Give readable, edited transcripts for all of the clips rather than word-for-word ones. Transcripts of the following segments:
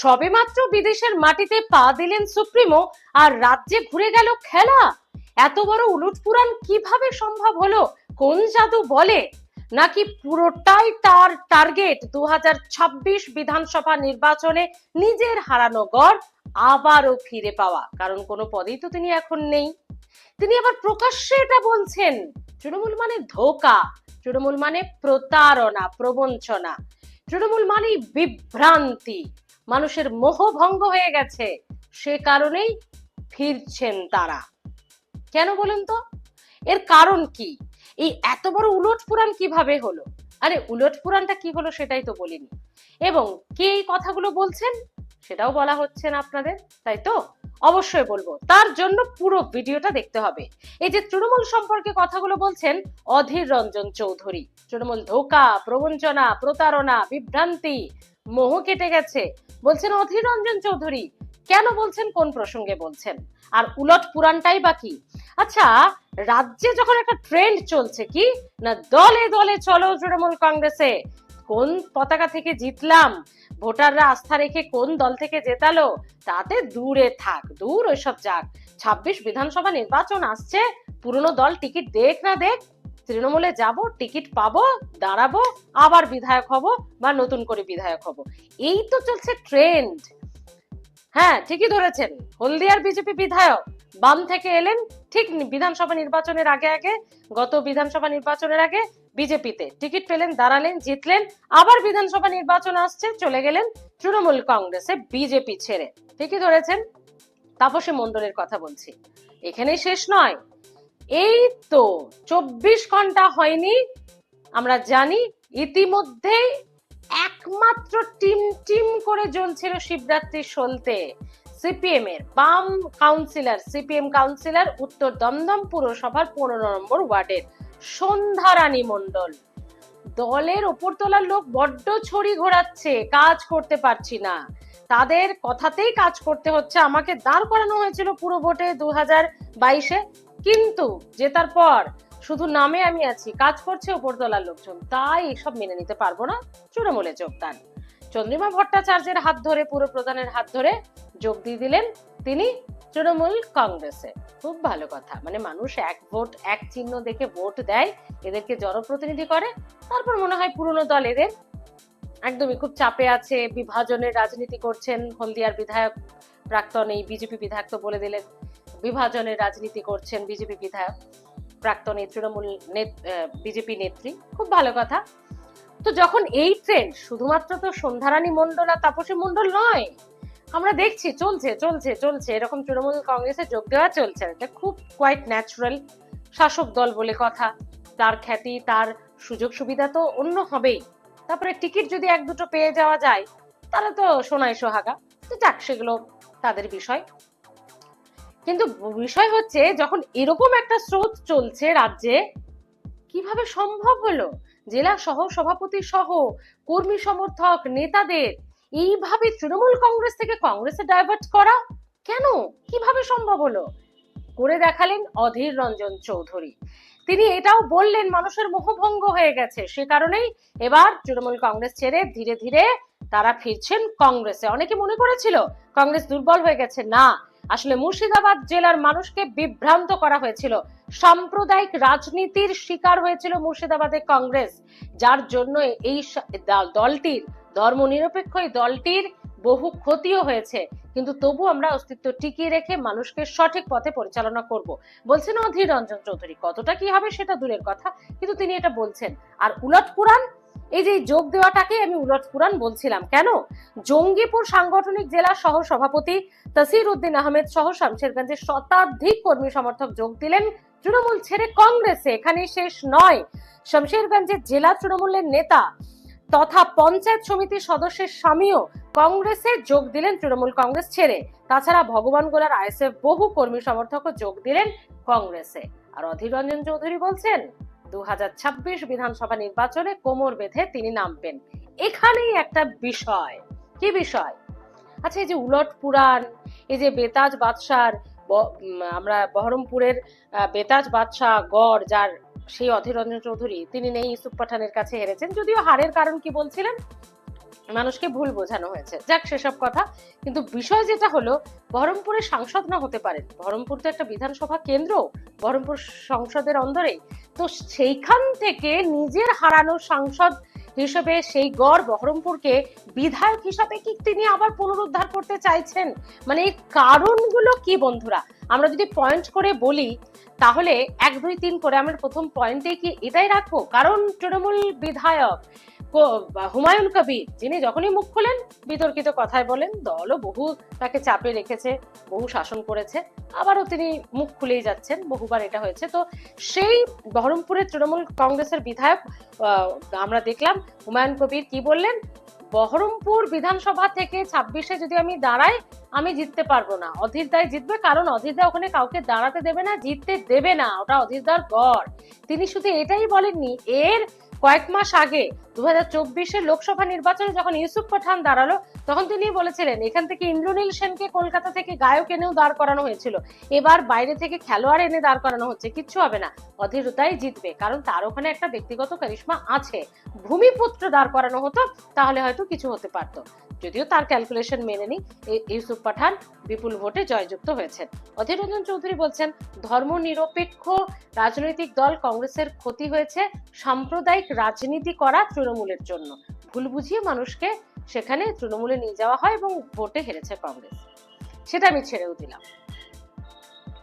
সবেমাত্র বিদেশের মাটিতে পা দিলেন সুপ্রিমো আর রাজ্যে ঘুরে গেল খেলা। এত বড় উলটপুরাণ কিভাবে সম্ভব হলো? কোন জাদু বলে? নাকি পুরোটাই তার টার্গেট 2026 বিধানসভা নির্বাচনে নিজের হারানো গড় আবারও ফিরে পাওয়া? কারণ কোনো পদেই তো তিনি এখন নেই। তিনি আবার প্রকাশ্যে এটা বলছেন, তৃণমূল মানে ধোঁকা, তৃণমূল মানে প্রতারণা, প্রবঞ্চনা, তৃণমূল মানে বিভ্রান্তি, মানুষের মোহভঙ্গ হয়ে গেছে, সে কারণেই ফিরছেন তারা। কেন বলুন তো? এর কারণ কি? এই এত বড় উলটপুরাণ কিভাবে হলো? আরে উলটপুরাণটা কি হলো সেটাই তো বলিনি, এবং কে এই কথাগুলো বলছেন সেটাও বলা হচ্ছে না আপনাদের, তাই তো? অবশ্যই বলবো, তার জন্য পুরো ভিডিওটা দেখতে হবে। এই যে তৃণমূল সম্পর্কে কথাগুলো বলছেন অধীর রঞ্জন চৌধুরী, তৃণমূল ধোঁকা, প্রবঞ্চনা, প্রতারণা, বিভ্রান্তি, মোহ কেটে গেছে বলছেন অধীর রঞ্জন চৌধুরী। কেন বলছেন, কোন প্রসঙ্গে বলছেন, আর উলট পুরাণটাই বা কি? আচ্ছা, রাজ্যে যখন একটা ট্রেন্ড চলছে কি না, দলে দলে চলো তৃণমূল কংগ্রেসে, কোন পতাকা থেকে জিতলাম, ভোটাররা আস্থা রেখে কোন দল থেকে জেতালো তাতে দূরে থাক, দূর ওইসব যাক। 26 বিধানসভা নির্বাচন আসছে, পুরনো দল টিকিট দেখ না দেখ, তৃণমূলে যাব, টিকিট পাবো, দাঁড়াবো, আবার বিধায়ক হব বা নতুন করে বিধায়ক হব, এই তো চলছে ট্রেন্ড। হ্যাঁ, ঠিকই ধরেছেন, হলদিয়ার বিজেপি বিধায়ক বাম থেকে এলেন ঠিক বিধানসভা নির্বাচনের আগে আগে, গত বিধানসভা নির্বাচনের আগে বিজেপিতে টিকিট পেলেন, দাঁড়ালেন, জিতলেন, আবার বিধানসভা নির্বাচন আসছে চলে গেলেন তৃণমূল কংগ্রেসে বিজেপি ছেড়ে। ঠিকই ধরেছেন। তাপসী মণ্ডলের কথা বলছি, এখানেই শেষ নয়। এই তো 24 ঘন্টা হয়নি, আমরা জানি ইতিমধ্যেই একমাত্র টিম টিম করে জ্বলছিল শিবরাত্রি সলতে সিপিএম এর বাম কাউন্সিলর, সিপিএম কাউন্সিলর উত্তর দমদম পুরসভার 15 নম্বর ওয়ার্ডের সন্ধ্যারানী মণ্ডল। দলের ওপরতলার লোক বড্ড ছড়ি ঘোরাচ্ছে, কাজ করতে পারছি না, তাদের কথাতেই কাজ করতে হচ্ছে। আমাকে দাঁড় করানো হয়েছিল পুরো ভোটে 2022-এ, কিন্তু জেতার পর শুধু নামে আমি আছি, কাজ করছে ওপরতলার লোকজন, তাই এসব মেনে নিতে পারবো না, তৃণমূলে যোগদান। চন্দ্রিমা ভট্টাচার্যের হাত ধরে, পুরো প্রধানের হাত ধরে যোগ দিয়ে দিলেন তিনি তৃণমূল কংগ্রেসে। খুব ভালো কথা, মানে মানুষ এক ভোট এক চিহ্ন দেখে ভোট দেয়, এদেরকে জনপ্রতিনিধি করে, তারপর মনে হয় পুরনো দল এদের একদমই খুব চাপে আছে, বিভাজনের রাজনীতি করছেন। হলদিয়ার বিধায়ক প্রাক্তন এই বিজেপি বিধায়ক তো বলে দিলেন বিভাজনের রাজনীতি করছেন বিজেপি বিধায়ক, প্রাক্তন এই তৃণমূল বিজেপি নেত্রী, খুব ভালো কথা। তো যখন এই ট্রেন্ড, শুধুমাত্র তো সন্ধ্যারানী মণ্ডল আর তাপসী মণ্ডল নয়, আমরা দেখছি চলছে চলছে চলছে, এরকম তৃণমূল কংগ্রেসে যোগ দেওয়া চলছে, এটা খুব কোয়াইট ন্যাচারাল। শাসক দল বলে কথা, তার খ্যাতি, তার সুযোগ সুবিধা তো অন্য হবেই। তারপরে টিকিট যদি এক দুটো পেয়ে যাওয়া যায় তাহলে তো সোনায় সোহাগা, তো যাক, সেগুলো তাদের বিষয়। কিন্তু বিষয় হচ্ছে যখন এরকম একটা স্রোত চলছে রাজ্যে, কিভাবে সম্ভব হলো জেলা সহ সভাপতি সহ কর্মী সমর্থক নেতাদের এইভাবে তৃণমূল কংগ্রেস থেকে কংগ্রেসে ডাইভার্ট করা? কেন, কিভাবে সম্ভব হলো? করে দেখালেন অধীর রঞ্জন চৌধুরী। তিনি এটাও বললেন মানুষের মোহভঙ্গ হয়ে গেছে, সে কারণেই এবার তৃণমূল কংগ্রেস ছেড়ে ধীরে ধীরে তারা ফিরছেন কংগ্রেসে। অনেকে মনে করেছিল কংগ্রেস দুর্বল হয়ে গেছে, না, আসলে মুর্শিদাবাদ জেলার মানুষকে বিভ্রান্ত করা হয়েছিল, সাম্প্রদায়িক রাজনীতির শিকার হয়েছিল মুর্শিদাবাদে কংগ্রেস, যার জন্য এই দলটির, ধর্মনিরপেক্ষ এই দলটির বহু ক্ষতিও হয়েছে, কিন্তু তবু আমরা অস্তিত্ব টিকিয়ে রেখে মানুষকে সঠিক পথে পরিচালনা করব, বলছেন অধীর রঞ্জন চৌধুরী। কতটা কি হবে সেটা দূরের কথা, কিন্তু তিনি এটা বলছেন। আর উলট পুরাণ, এই যে যোগ দেওয়াটাকে আমি উলট পুরাণ বলছিলাম কেন, জঙ্গিপুর সাংগঠনিক জেলা সহ সভাপতি তাসির উদ্দিন আহমেদ সহ শামশেরগঞ্জের শতাধিক কর্মী সমর্থক যোগ দিলেন তৃণমূল ছেড়ে কংগ্রেসে। এখানেই শেষ নয়, শামশেরগঞ্জের জেলা তৃণমূলের নেতা তথা পঞ্চায়েত সমিতির সদস্যের স্বামীও কংগ্রেসে যোগ দিলেন তৃণমূল কংগ্রেস ছেড়ে। তাছাড়া ভগবানগোলার আইএসএফ বহু কর্মী সমর্থকও যোগ দিলেন কংগ্রেসে। আর অধীর রঞ্জন চৌধুরী বলছেন 2026 বিধানসভা নির্বাচনে কোমর বেঁধে তিনি নামবেন। এখানেই একটা বিষয়, কি বিষয়? আচ্ছা, এই যে উলট পুরাণ, এই যে বেতাজ বাদশার, আমরা বহরমপুরের বেতাজ বাদশাহ গড়, যার সেই অধীর রঞ্জন চৌধুরী, তিনি নেই, ইউসুফ পাঠানের কাছে হেরেছেন, যদিও হারের কারণ কি বলছিলেন মানুষকে ভুল বোঝানো হয়েছে। যাক, সেসব কথা। কিন্তু বিষয় যেটা হলো, বহরমপুরের সাংসদ না হতে পারেন, বহরমপুর তো একটা বিধানসভা কেন্দ্র, বহরমপুর সংসদের অন্দরেই, তো সেইখান থেকে নিজের হারানো সাংসদ হিসেবে সেই গড় বহরমপুরকে বিধায়ক হিসাবে কি তিনি আবার পুনরুদ্ধার করতে চাইছেন? মানে এই কারণগুলো কি বন্ধুরা? আমরা যদি পয়েন্ট করে বলি তাহলে 1, 2, 3 করে আমরা প্রথম পয়েন্টে কি এটাই রাখবো? কারণ তৃণমূল বিধায়ক হুমায়ুন কবির, যিনি যখনই মুখ খোলেন বিতর্কিত কথায় বলেন, দলও বহু তাকে চাপে রেখেছে, বহু শাসন করেছে, আবারও তিনি মুখ খুলেই যাচ্ছেন, বহুবার এটা হয়েছে। তো সেই বহরমপুরের তৃণমূল কংগ্রেসের বিধায়ক আমরা দেখলাম হুমায়ুন কবির কি বললেন, বহরমপুর বিধানসভা থেকে 26-এ যদি আমি দাঁড়াই, আমি জিততে পারবো না, অধীর দাই জিতবে, কারণ অধীর দা ওখানে কাউকে দাঁড়াতে দেবে না, জিততে দেবে না, ওটা অধীর দার গড়। তিনি শুধু এটাই বলেননি, এর কয়েক মাস আগে 2024-এর লোকসভা নির্বাচনে যখন ইউসুফ পাঠান দাঁড়ালো, তখন তিনি বলেছিলেন এখান থেকে ইন্দ্রনীল সেনকে কলকাতা থেকে গায়ক এনেও দাঁড় করানো হয়েছিল, এবার বাইরে থেকে খেলোয়াড় এনে দাঁড় করানো হচ্ছে, কিচ্ছু হবে না, অধীরতাই জিতবে, কারণ তার ওখানে একটা ব্যক্তিগত কারিশমা আছে। ভূমিপুত্র দাঁড় করানো হতো তাহলে হয়তো কিছু হতে পারতো, যদিও তার ক্যালকুলেশন মেনে নি ইউসুফ পাঠান বিপুল ভোটে জয়যুক্ত হয়েছেন। অধীর রঞ্জন চৌধুরী বলছেন, ধর্মনিরপেক্ষ রাজনৈতিক দল কংগ্রেসের ক্ষতি হয়েছে সাম্প্রদায়িক রাজনীতি করা তৃণমূলের জন্য, ভুল বুঝিয়ে মানুষকে সেখানে তৃণমূলে নিয়ে যাওয়া হয় এবং ভোটে হেরেছে কংগ্রেস, সেটা আমি ছেড়েও দিলাম।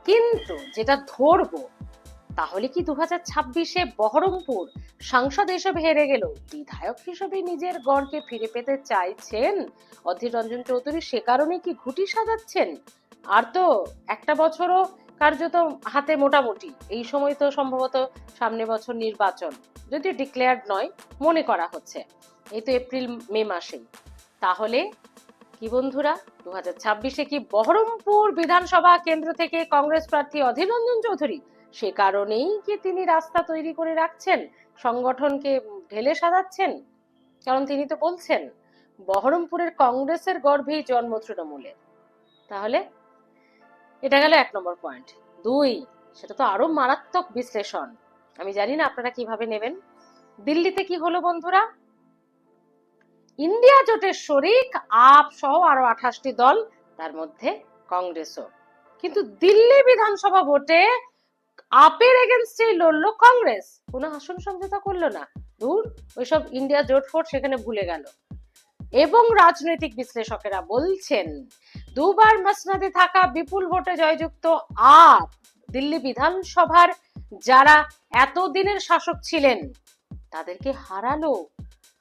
কিন্তু যেটা ধরবো, তাহলে কি 2026-এ বহরমপুর সাংসদ হিসেবে হেরে গেল, বিধায়ক হিসেবে নিজের গড়কে ফিরে পেতে চাইছেন অধীর রঞ্জন চৌধুরী? সে কারণে কি ঘুঁটি সাজাচ্ছেন? আর তো একটা বছরও কার্যত হাতে মোটামুটি, এই সময় তো সম্ভবত সামনে বছর নির্বাচন, যদিও ডিক্লেয়ার্ড নয়, মনে করা হচ্ছে এই তো এপ্রিল মে মাসেই। তাহলে কি বন্ধুরা, 2026-এ কি বহরমপুর বিধানসভা কেন্দ্র থেকে কংগ্রেস প্রার্থী অধীর রঞ্জন চৌধুরী, সে কারণেই কি তিনি রাস্তা তৈরি করে রাখছেন, সংগঠনকে ঢেলে সাজাচ্ছেন? কারণ তিনি তো বলছেন বহরমপুরের কংগ্রেসের গর্ভেই জন্ম তৃণমূলের। তাহলে এটা গেল 1 নম্বর পয়েন্ট। 2, সেটা তো আরো মারাত্মক বিশ্লেষণ, আমি জানি না আপনারা কিভাবে নেবেন। দিল্লিতে কি হলো বন্ধুরা, ইন্ডিয়া জোটের শরিক আপ সহ আরো 28টি দল, তার মধ্যে কংগ্রেসও, কিন্তু দিল্লি বিধানসভা ভোটে আপের এগেনস্টে লড়লো কংগ্রেস, কোনো আসন সমঝোতা করলো না, দূর, ওইসব ইন্ডিয়া জোট ফোট সেখানে ভুলে গেল। এবং রাজনৈতিক বিশ্লেষকেরা বলছেন, 2বার মসনদে থাকা বিপুল ভোটে জয়যুক্ত আপ দিল্লি বিধানসভার যারা এতদিনের শাসক ছিলেন তাদেরকে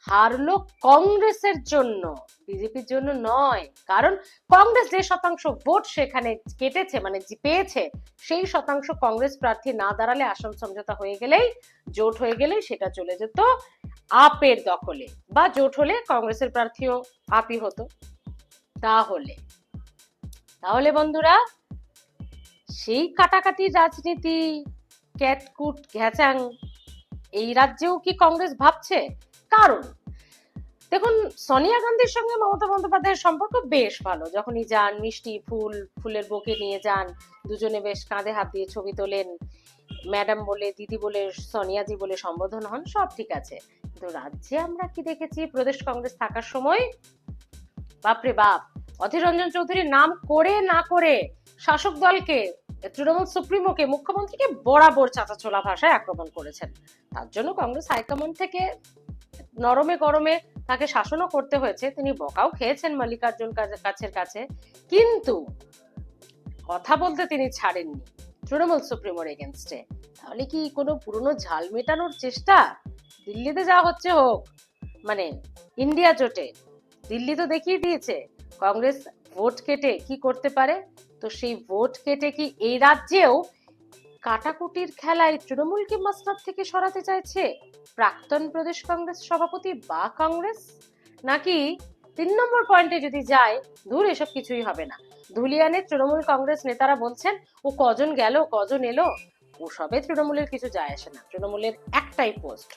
হারলো কংগ্রেসের জন্য, বিজেপির জন্য নয়। কারণ কংগ্রেস যে শতাংশ ভোট সেখানে কেটেছে, মানে পেয়েছে, সেই শতাংশ কংগ্রেস প্রার্থী না দাঁড়ালে, আসন সমঝোতা হয়ে গেলেই, জোট হয়ে গেলেই সেটা চলে যেত আপের দখলে, বা জোট হলে কংগ্রেসের প্রার্থীও আপই হতো। তাহলে বন্ধুরা, সেই কাটাকাটি রাজনীতি, ক্যাটকুট ঘ্যাচাং এই রাজ্যেও কি কংগ্রেস ভাবছে? কারণ দেখুন, সোনিয়া গান্ধীর সঙ্গে মমতা বন্দ্যোপাধ্যায়ের সম্পর্ক বেশ ভালো, যখনই যান মিষ্টি ফুলের বুকে নিয়ে যান, দুজনে বেশ কাঁধে হাত দিয়ে ছবি তোলেন, ম্যাডাম বলে, দিদি বলে, সোনিয়াজি বলে সম্বোধন হন, সব ঠিক আছে। কিন্তু রাজ্যে আমরা কি দেখেছি প্রদেশ কংগ্রেস থাকার সময়? বাপরে বাপ, অধীর রঞ্জন চৌধুরীর নাম করে না করে শাসক দলকে, তৃণমূল সুপ্রিমোকে, মুখ্যমন্ত্রীকে বরাবর চাঁচাছোলা ভাষায় আক্রমণ করেছেন। তার জন্য কংগ্রেস হাইকমান্ড থেকে নরমে গরমে তাকে শাসনও করতে হয়েছে, তিনি বকাও খেয়েছেন মল্লিকার্জুন কাছের কাছে, কিন্তু কথা বলতে তিনি ছাড়েননি তৃণমূল সুপ্রিমোর এগেনস্টে। তাহলে কি কোনো পুরনো ঝাল মেটানোর চেষ্টা? দিল্লিতে যা হচ্ছে হোক, মানে ইন্ডিয়া জোটে দিল্লি তো দেখিয়ে দিয়েছে কংগ্রেস ভোট কেটে কি করতে পারে। তো সেই ভোট কেটে কি এই রাজ্যেও কাটাকুটির খেলায় তৃণমূলকে মসনদ থেকে সরাতে চাইছে প্রাক্তন প্রদেশ কংগ্রেস সভাপতি বা কংগ্রেস? নাকি 3 নম্বর পয়েন্টে যদি যায়, দূর, এসব কিছুই হবে না, ধুলিয়ানের তৃণমূল কংগ্রেস নেতারা বলছেন ও কজন গেল কজন এলো ও সবে তৃণমূলের কিছু যায় আসে না, তৃণমূলের একটাই পোস্ট,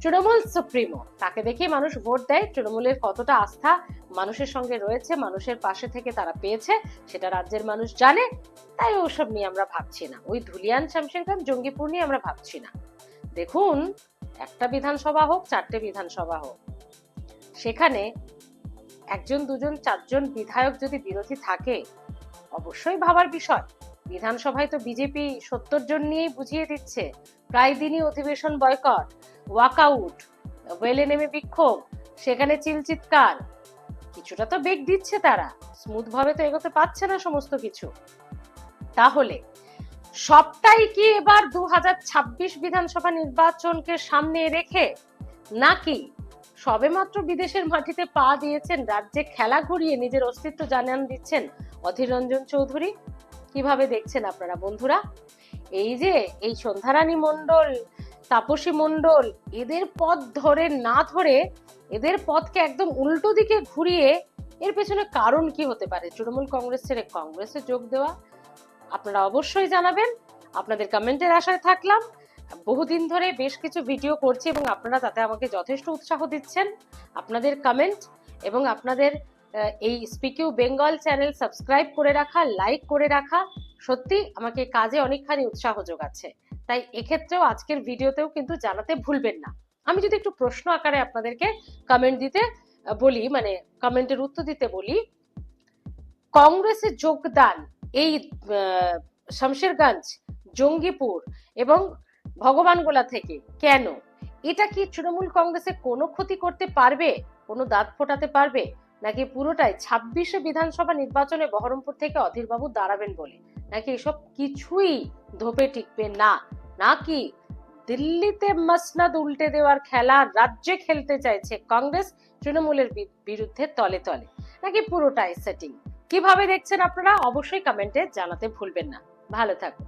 তৃণমূল সুপ্রিমো, তাকে দেখে মানুষ ভোট দেয়। তৃণমূলের কতটা আস্থা মানুষের সঙ্গে রয়েছে, মানুষের পাশে থেকে তারা পেয়েছে, সেটা রাজ্যের মানুষ জানে। তাই ওসব নিয়ে আমরা ভাবছি না, ওই ধুলিয়ান শামশেরগঞ্জ জঙ্গিপুর নিয়ে আমরা ভাবছি না। দেখুন, একটা বিধানসভা হোক, 4টে বিধানসভা হোক, সেখানে একজন দুজন চারজন বিধায়ক যদি বিরোধী থাকে অবশ্যই ভাবার বিষয়। বিধানসভায় তো বিজেপি 70 জন নিয়েই বুঝিয়ে দিচ্ছে, প্রায় দিনই অধিবেশন বয়কট, ওয়াকআউট, ওয়েলে নেমে বিক্ষোভ, সেখানে চিলচিৎকার। কিছুটা তো বেগ দিচ্ছে তারা, স্মুথ ভাবে তো এগোতে পারছে না সমস্ত কিছু। তাহলে সবটাই কি এবার 2026 বিধানসভা নির্বাচনকে সামনে রেখে, নাকি সবেমাত্র বিদেশের মাটিতে পা দিয়েছেন, রাজ্যে খেলা ঘুরিয়ে নিজের অস্তিত্ব জানান দিচ্ছেন অধীর রঞ্জন চৌধুরী? কিভাবে দেখছেন আপনারা বন্ধুরা? এই যে এই সন্ধ্যারানী মণ্ডল, তাপসী মণ্ডল, এদের পথ ধরে না ধরে এদের পথকে একদম উল্টো দিকে ঘুরিয়ে, এর পেছনে কারণ কি হতে পারে? তৃণমূল কংগ্রেস ছেড়ে কংগ্রেসে যোগ দেওয়া? আপনারা অবশ্যই জানাবেন, আপনাদের কমেন্টের আশায় থাকলাম। বহুদিন ধরে বেশ কিছু ভিডিও করছি এবং আপনারা তাতে আমাকে যথেষ্ট উৎসাহ দিচ্ছেন। আপনাদের কমেন্ট এবং আপনাদের এই স্পিকিউ বেঙ্গল চ্যানেল সাবস্ক্রাইব করে রাখা, লাইক করে রাখা সত্যি আমাকে কাজে অনেকখানি উৎসাহ যোগাচ্ছে। তাই এক্ষেত্রেও আজকের ভিডিওতেও কিন্তু জানাতে ভুলবেন না। আমি যদি একটু প্রশ্ন আকারে আপনাদেরকে কমেন্ট দিতে বলি, মানে কমেন্টের উত্তর দিতে বলি, কংগ্রেসে যোগদান এই শমশেরগঞ্জ, জঙ্গিপুর এবং ভগবানগোলা থেকে কেন? এটা কি তৃণমূল কংগ্রেসে কোনো ক্ষতি করতে পারবে, কোনো দাঁত ফোটাতে পারবে, নাকি পুরোটাই 26 বিধানসভা নির্বাচনে বহরমপুর থেকে অধীরবাবু দাঁড়াবেন বলে, নাকি এসব কিছুই ধোপে টিকবে না, নাকি দিল্লিতে মসনদ উল্টে দেওয়ার খেলা রাজ্যে খেলতে চাইছে কংগ্রেস তৃণমূলের বিরুদ্ধে তলে তলে, নাকি পুরোটাই সেটিং? কিভাবে দেখছেন আপনারা অবশ্যই কমেন্টে জানাতে ভুলবেন না। ভালো থাকুন।